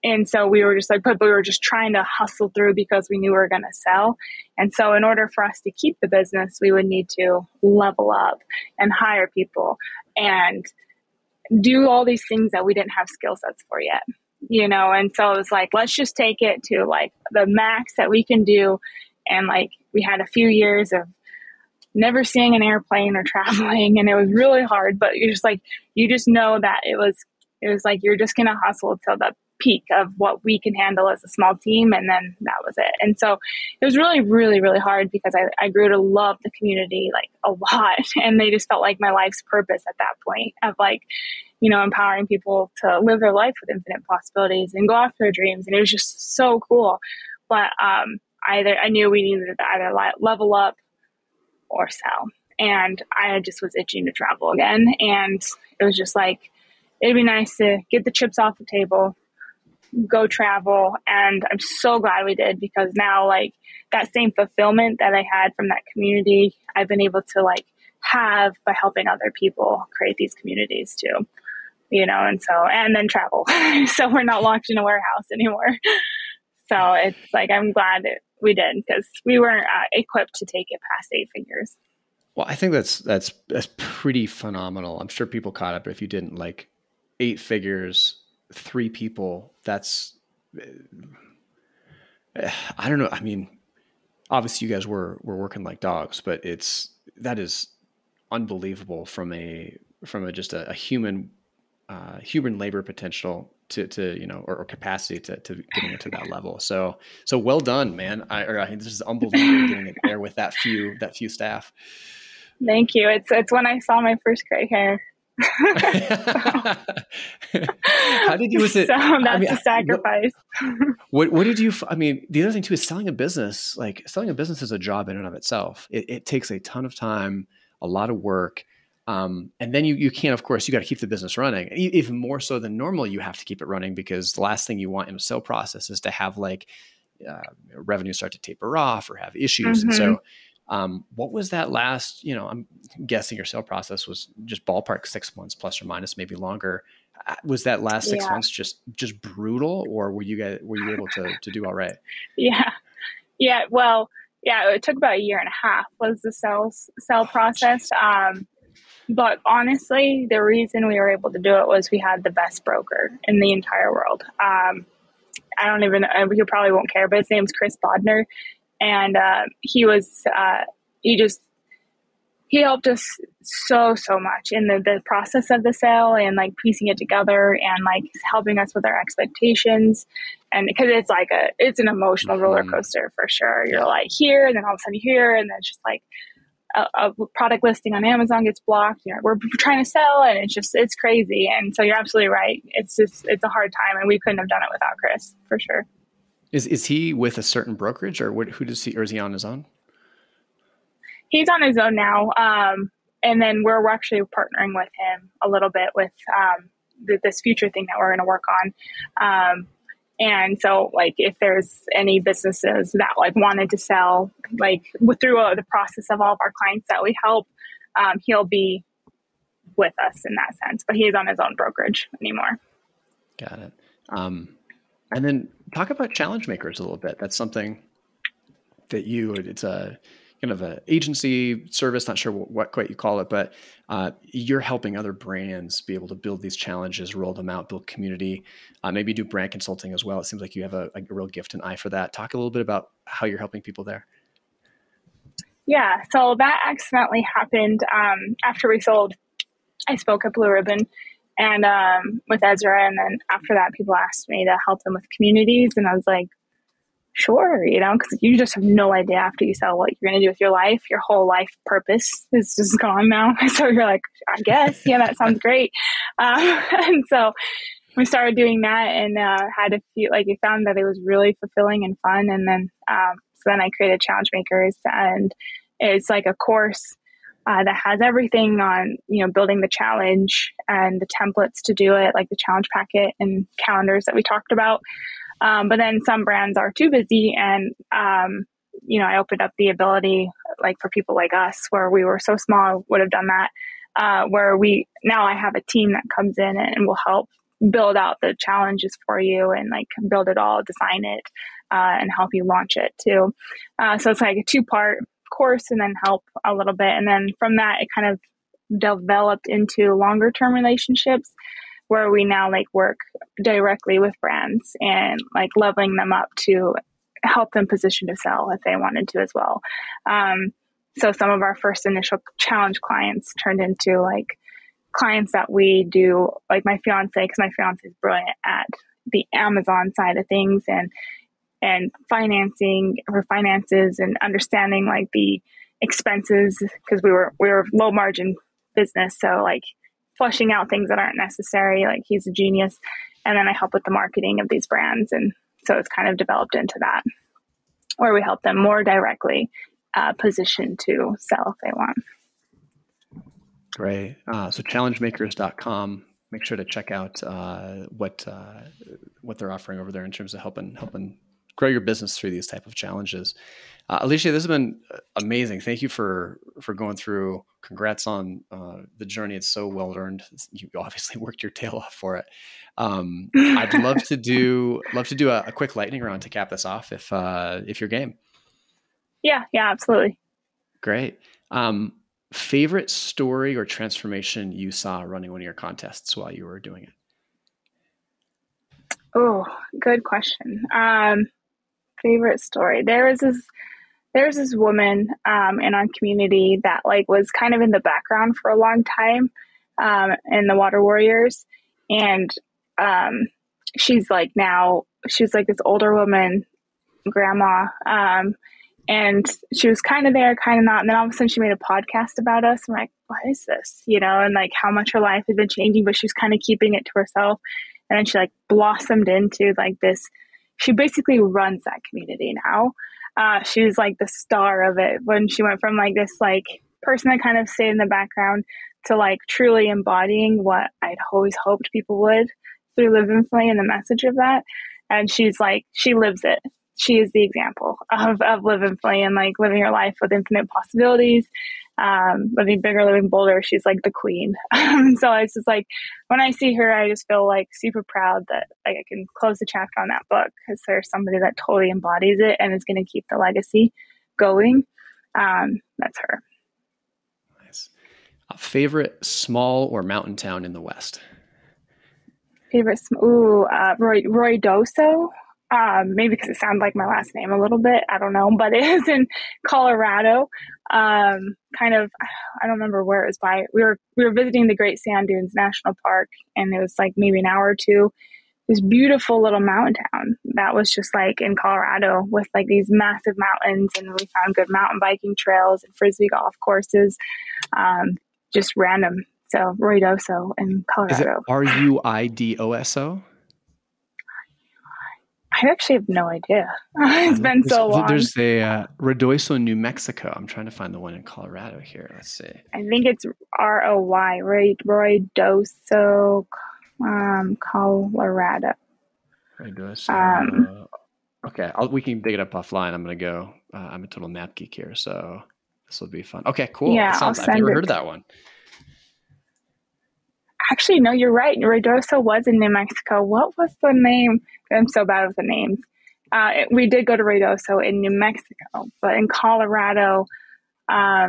And so we were just like, but we were just trying to hustle through because we knew we were going to sell. And so in order for us to keep the business, we would need to level up and hire people and do all these things that we didn't have skill sets for yet, And so it was like, let's just take it to like the max that we can do. And like, we had a few years of never seeing an airplane or traveling, and it was really hard, but you're just like, you just know that it was like, you're just going to hustle till the peak of what we can handle as a small team. And then that was it. And so it was really, really, really hard because I grew to love the community like a lot. And they just felt like my life's purpose at that point of like, empowering people to live their life with infinite possibilities and go after their dreams. And it was just so cool. But I knew we needed to either level up or sell. And I just was itching to travel again. And it was just like, it'd be nice to get the chips off the table, go travel. And I'm so glad we did, because now like that same fulfillment that I had from that community, I've been able to like have by helping other people create these communities too, and then travel. So we're not locked in a warehouse anymore. So it's like, I'm glad that we did, because we weren't equipped to take it past 8 figures. Well, I think that's pretty phenomenal. I'm sure people caught up, but if you didn't, like 8 figures, 3 people, that's, I don't know. I mean, obviously you guys were working like dogs, but that is unbelievable from just a human labor potential to or capacity to getting it to that level. So well done, man. I think this is unbelievable getting it there with that few staff. Thank you. It's when I saw my first gray hair. How did you, was it? So that's a sacrifice. What did you, the other thing too is selling a business. Like selling a business is a job in and of itself. It takes a ton of time, a lot of work. And then you can't, of course, you got to keep the business running. Even more so than normal, you have to keep it running, because the last thing you want in a sale process is to have like revenue start to taper off or have issues. Mm-hmm. And so what was that last, I'm guessing your sale process was just ballpark 6 months plus or minus, maybe longer. Was that last 6 months just brutal, or were you able to do all right? Yeah. Well, it took about 1.5 years was the sell process. But honestly, the reason we were able to do it was we had the best broker in the entire world. I don't even, you probably won't care, but his name's Chris Bodner. And he helped us so much in the process of the sale, and like piecing it together and like helping us with our expectations. And because it's an emotional roller coaster for sure. You're like here, and then all of a sudden here, and then it's just like a product listing on Amazon gets blocked. We're trying to sell, and it's crazy. And so you're absolutely right. It's a hard time, and we couldn't have done it without Chris, for sure. Is he with a certain brokerage, or who does he, or is he on his own? He's on his own now. And then we're actually partnering with him a little bit with this future thing that we're going to work on. And so like, if there's any businesses that like wanted to sell, like through the process of all of our clients that we help, he'll be with us in that sense, but he's on his own brokerage anymore. Got it. And then talk about challenge makers a little bit. That's something that it's a kind of an agency service, not sure what quite you call it, but you're helping other brands be able to build these challenges, roll them out, build community, maybe do brand consulting as well. It seems like you have a real gift and eye for that. Talk a little bit about how you're helping people there. Yeah, so that accidentally happened after we sold. I spoke at Blue Ribbon and with Ezra, and then after that, people asked me to help them with communities, and I was like, sure, because you just have no idea after you sell what you're going to do with your life. Your whole life purpose is just gone now. So you're like, I guess, that sounds great. And so we started doing that, and had a few, we found that it was really fulfilling and fun. And then, so then I created Challenge Makers, and it's like a course that has everything on, building the challenge and the templates to do it, like the challenge packet and calendars that we talked about. But then some brands are too busy, and, I opened up the ability, for people like us, where we were so small, would have done that, where now I have a team that comes in and will help build out the challenges for you and like build it all, design it, and help you launch it too. So it's like a 2-part course and then help a little bit. And then from that, it kind of developed into longer term relationships where we now like work directly with brands and like leveling them up to help them position to sell if they wanted to as well. So some of our first initial challenge clients turned into like clients that we do, like my fiance, because my fiance is brilliant at the Amazon side of things and financing or finances and understanding like the expenses, because we were low margin business. So like flushing out things that aren't necessary, like he's a genius. And then I help with the marketing of these brands. And so it's kind of developed into that where we help them more directly position to sell if they want. Great. So challengemakers.com. Make sure to check out what they're offering over there in terms of helping grow your business through these type of challenges. Alicia, this has been amazing. Thank you for going through. Congrats on the journey. It's so well earned. You obviously worked your tail off for it. I'd love to do a quick lightning round to cap this off if you're game. Yeah, absolutely. Great. Favorite story or transformation you saw running one of your contests while you were doing it? Oh, good question. Favorite story. There's this woman in our community that like was kind of in the background for a long time in the Water Warriors, and she's like this older woman, grandma, and she was kind of there, kind of not. And then all of a sudden she made a podcast about us. I'm like, what is this? And like how much her life had been changing, but she was kind of keeping it to herself. And then she like blossomed into like this. She basically runs that community now. She was like the star of it when she went from like this like person that kind of stayed in the background to like truly embodying what I'd always hoped people would through Live Infinitely and the message of that. And she's like, she lives it. She is the example of Live Infinitely and like living her life with infinite possibilities, living bigger, living bolder. She's like the queen. So it's just like, when I see her, I just feel like super proud that like I can close the chapter on that book because there's somebody that totally embodies it and is going to keep the legacy going. That's her. Nice. Favorite small or mountain town in the West? Favorite, Roy Doso. Maybe because it sounds like my last name a little bit. I don't know, but it is in Colorado. Kind of, I don't remember where it was by. We were visiting the Great Sand Dunes National Park, and it was like maybe an hour or two. This beautiful little mountain town that was just like in Colorado with like these massive mountains, and we found good mountain biking trails and frisbee golf courses. Just random. So Ruidoso in Colorado. Is it Ruidoso? I actually have no idea. It's been so long. There's a Ruidoso, New Mexico. I'm trying to find the one in Colorado here. Let's see. I think it's ROY, Ruidoso, Colorado. Ruidoso. Okay, we can dig it up offline. I'm going to go. I'm a total map geek here, so this will be fun. Okay, cool. Yeah, I've never heard of that one. Actually, no, you're right. Ruidoso was in New Mexico. What was the name? I'm so bad with the names. We did go to Ruidoso in New Mexico, but in Colorado, I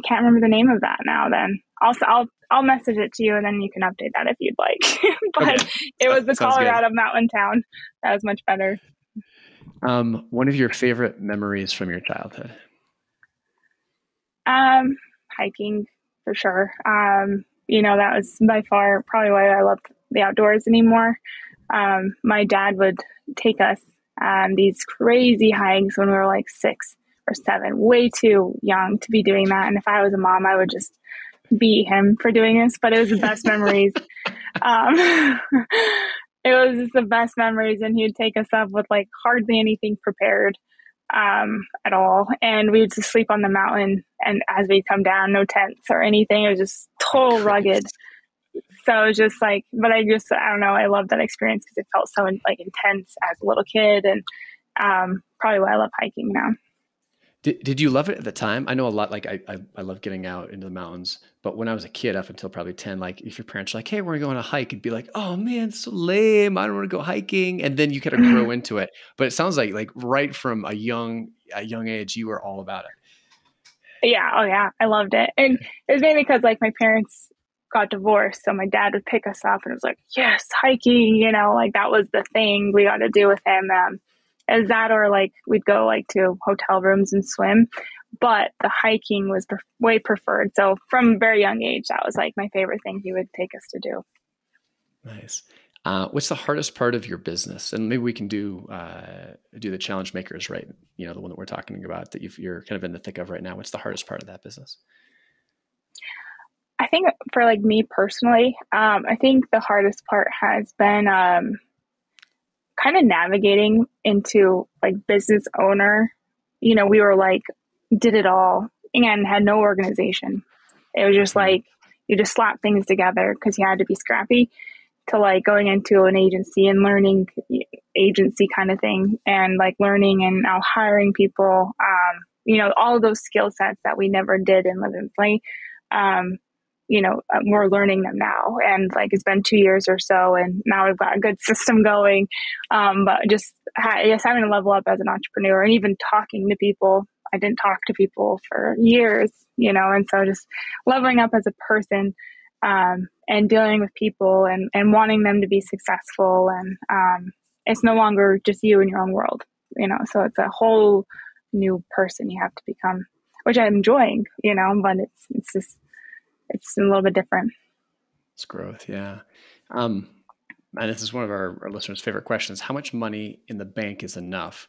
can't remember the name of that now. Then I'll message it to you, and then you can update that if you'd like. But okay. It was the Colorado mountain town. That was much better. One of your favorite memories from your childhood? Hiking for sure. That was by far probably why I loved the outdoors anymore. My dad would take us on these crazy hikes when we were like 6 or 7, way too young to be doing that. And if I was a mom, I would just beat him for doing this, but it was the best memories. It was just the best memories. And he'd take us up with like hardly anything prepared at all. And we would just sleep on the mountain. And as we come down, no tents or anything. It was just total rugged. So it was just like, but I don't know. I love that experience because it felt so like intense as a little kid, and probably why I love hiking now. Did you love it at the time? I know a lot, like I love getting out into the mountains, but when I was a kid up until probably 10, like if your parents were like, hey, we're going on a hike, it'd be like, oh man, it's so lame. I don't want to go hiking. And then you kind of grow into it. But it sounds like right from a young age, you were all about it. Yeah. Oh yeah. I loved it. And it was mainly because like my parents got divorced. So my dad would pick us up and it was like, yes, hiking, like that was the thing we got to do with him. As that, or like we'd go like to hotel rooms and swim, but the hiking was way preferred. So from a very young age, that was like my favorite thing he would take us to do. Nice. What's the hardest part of your business? And maybe we can do the challenge makers, right? The one that we're talking about that you're kind of in the thick of right now. What's the hardest part of that business? I think for like me personally, I think the hardest part has been kind of navigating into like business owner. We were like, did it all and had no organization. It was just like, you just slap things together because you had to be scrappy, to like going into an agency and learning agency kind of thing, and like learning and now hiring people, all of those skill sets that we never did in Live and Play. We're learning them now, and like it's been 2 years or so, and now we've got a good system going. But just I guess having to level up as an entrepreneur, and even talking to people. I didn't talk to people for years, and so just leveling up as a person, and dealing with people and wanting them to be successful. And it's no longer just you in your own world, so it's a whole new person you have to become, which I'm enjoying, but it's a little bit different. It's growth. Yeah. And this is one of our listeners' favorite questions. How much money in the bank is enough?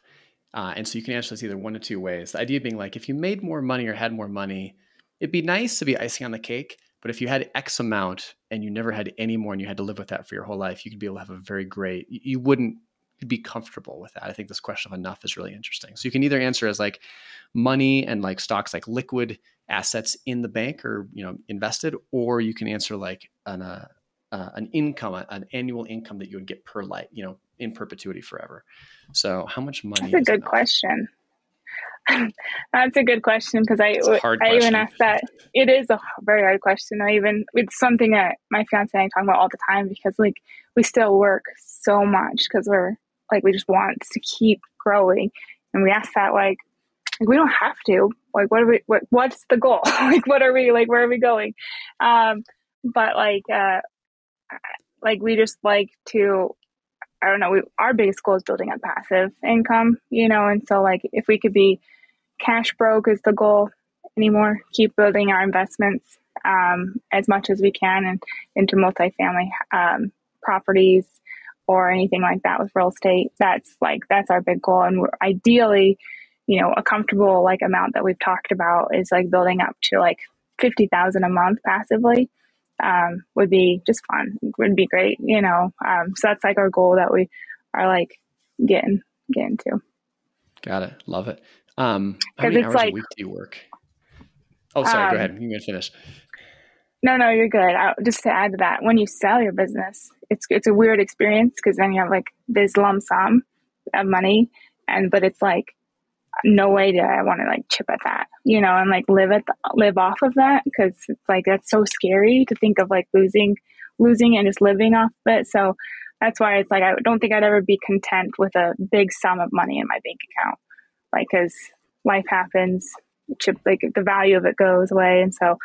And so you can answer this either one of two ways. The idea being like, if you made more money or had more money, it'd be nice to be icing on the cake. But if you had X amount and you never had any more and you had to live with that for your whole life, you could be able to have a very great, you'd be comfortable with that. I think this question of enough is really interesting. So you can either answer as like money and like stocks, like liquid assets in the bank or, invested, or you can answer like an income, an annual income that you would get per life, in perpetuity forever. So how much money? That's a good question. That's a good question, because I even asked that. It is a very hard question. It's something that my fiance and I talk about all the time, because like we still work so much because we just want to keep growing, and we ask that like we don't have to. Like, what's the goal? Like, where are we going? But we just like to. I don't know. Our biggest goal is building a passive income, and so like if we could be cash broke is the goal anymore, keep building our investments as much as we can and into multifamily properties or anything like that with real estate. That's our big goal. And we're ideally, a comfortable like amount that we've talked about is like building up to like 50,000 a month passively. Would be just fun. Would be great, so that's like our goal that we are like getting to. Got it. Love it. How many hours a week do you work? Oh, sorry. Go ahead. You can finish. No, you're good. Just to add to that, when you sell your business, it's a weird experience, because then you have like this lump sum of money, but it's like no way do I want to like chip at that, and like live off of that, because it's like that's so scary to think of like losing and just living off of it. So that's why it's like I don't think I'd ever be content with a big sum of money in my bank account, like because life happens, like the value of it goes away, and so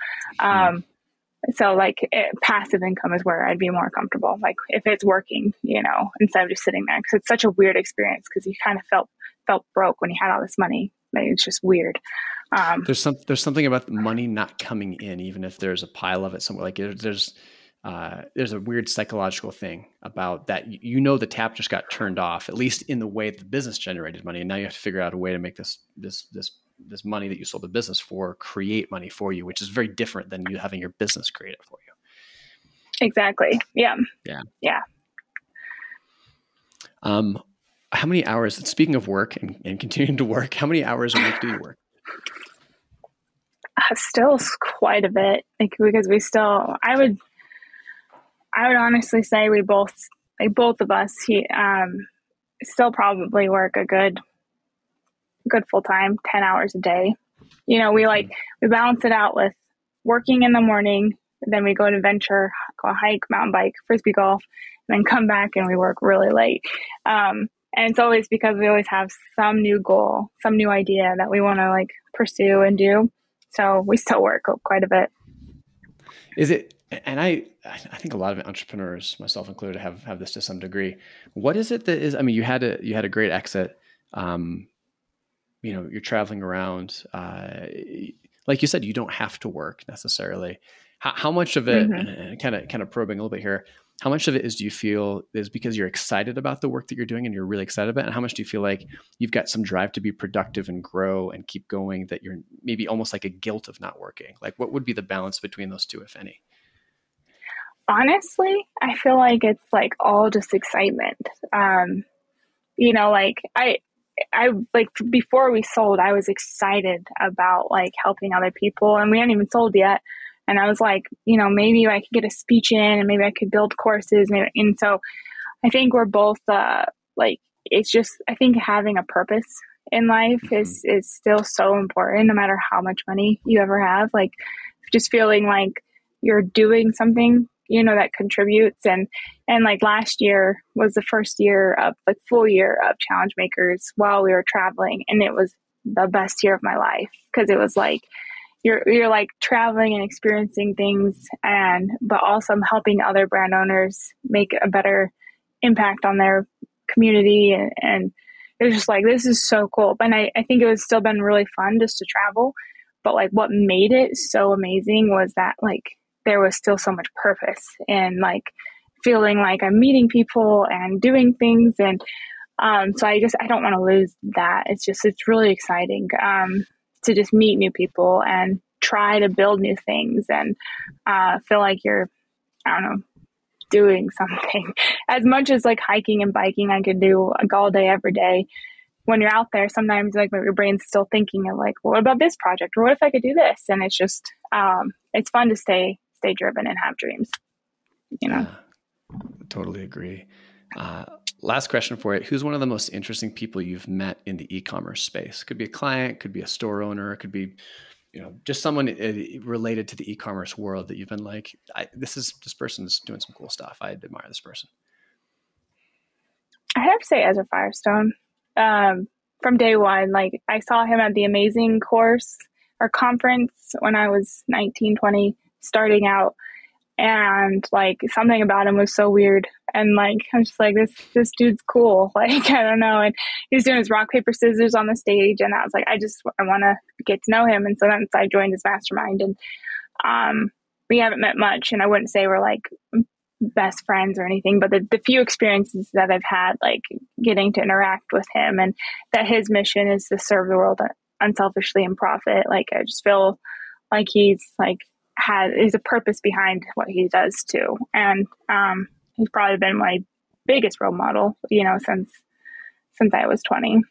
passive income is where I'd be more comfortable, like if it's working, instead of just sitting there, because it's such a weird experience, because you kind of felt broke when you had all this money. Like, it's just weird. There's something about money not coming in, even if there's a pile of it somewhere. Like there's a weird psychological thing about that. The tap just got turned off, at least in the way that the business generated money, and now you have to figure out a way to make this money that you sold the business for create money for you, which is very different than you having your business create it for you. Exactly. Yeah. How many hours, speaking of work and continuing to work, how many hours a week do you work? Still quite a bit, like, because I would honestly say we both, like both of us, still probably work a good good full time, 10 hours a day. You know, we balance it out with working in the morning, then we go to adventure, go hike, mountain bike, frisbee golf, and then come back and we work really late. And it's always because we always have some new goal, some new idea that we want to like pursue and do. So we still work quite a bit. Is it, and I think a lot of entrepreneurs, myself included, have this to some degree. What is it that is, I mean, you had a great exit. You know, you're traveling around, like you said, you don't have to work necessarily. How much of it, and kind of probing a little bit here, how much of it do you feel is because you're excited about the work that you're doing and you're really excited about it? And how much do you feel like you've got some drive to be productive and grow and keep going, that you're maybe almost like a guilt of not working? Like, what would be the balance between those two, if any? Honestly, I feel like it's like all just excitement. You know, like I like before we sold, I was excited about like helping other people, and we hadn't even sold yet. And I was like, you know, maybe I could get a speech in and maybe I could build courses. And so I think we're both like, it's just, I think having a purpose in life is still so important, no matter how much money you ever have. Like just feeling like you're doing something, you know, that contributes. And like last year was the first year of like full year of Challenge Makers while we were traveling. And it was the best year of my life, because it was like, you're like traveling and experiencing things, but also helping other brand owners make a better impact on their community. And it was just like, this is so cool. And I think it was still been really fun just to travel. But like what made it so amazing was that like there was still so much purpose and like feeling like I'm meeting people and doing things. And so I don't want to lose that. It's really exciting to just meet new people and try to build new things and feel like you're, I don't know, doing something. As much as like hiking and biking, I could do all day, every day. When you're out there, sometimes like your brain's still thinking of like, well, what about this project? Or what if I could do this? And it's just, it's fun to stay driven and have dreams, you know? Yeah, totally agree. Last question for you. Who's one of the most interesting people you've met in the e-commerce space? Could be a client, could be a store owner, it could be, you know, just someone related to the e-commerce world that you've been like, this person's doing some cool stuff. I admire this person. I have to say Ezra Firestone. From day one, like I saw him at the Amazing course or conference when I was 19, 20, starting out. And like something about him was so weird. And like, I'm just like, this dude's cool. Like, I don't know. And he was doing his rock, paper, scissors on the stage. And I was like, I want to get to know him. And so then I joined his mastermind, and we haven't met much. And I wouldn't say we're like best friends or anything, but the few experiences that I've had, like getting to interact with him, and that his mission is to serve the world unselfishly and profit. Like, I just feel like he's a purpose behind what he does too. And he's probably been my biggest role model, you know, since I was 20.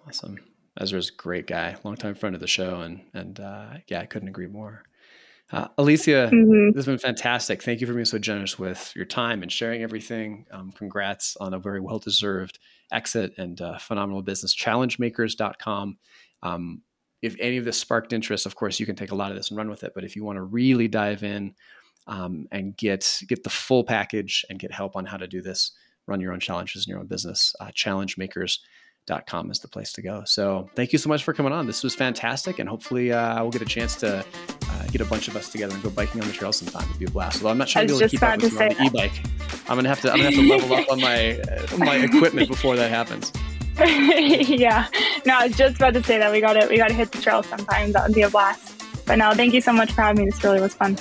Awesome. Ezra's a great guy, longtime friend of the show. And yeah, I couldn't agree more. Alicia, this has been fantastic. Thank you for being so generous with your time and sharing everything. Congrats on a very well-deserved exit and phenomenal business. Challengemakers.com. If any of this sparked interest, of course, you can take a lot of this and run with it. But if you want to really dive in and get the full package and get help on how to do this, run your own challenges in your own business, challengemakers.com is the place to go. So thank you so much for coming on. This was fantastic. And hopefully we'll get a chance to get a bunch of us together and go biking on the trail sometime. It'd be a blast. Although I'm not sure I'll be able to keep up with you on the e-bike. I'm gonna have to level up on my equipment before that happens. Yeah, no, I was just about to say that we got to hit the trail sometime. That would be a blast. But no, thank you so much for having me. This really was fun.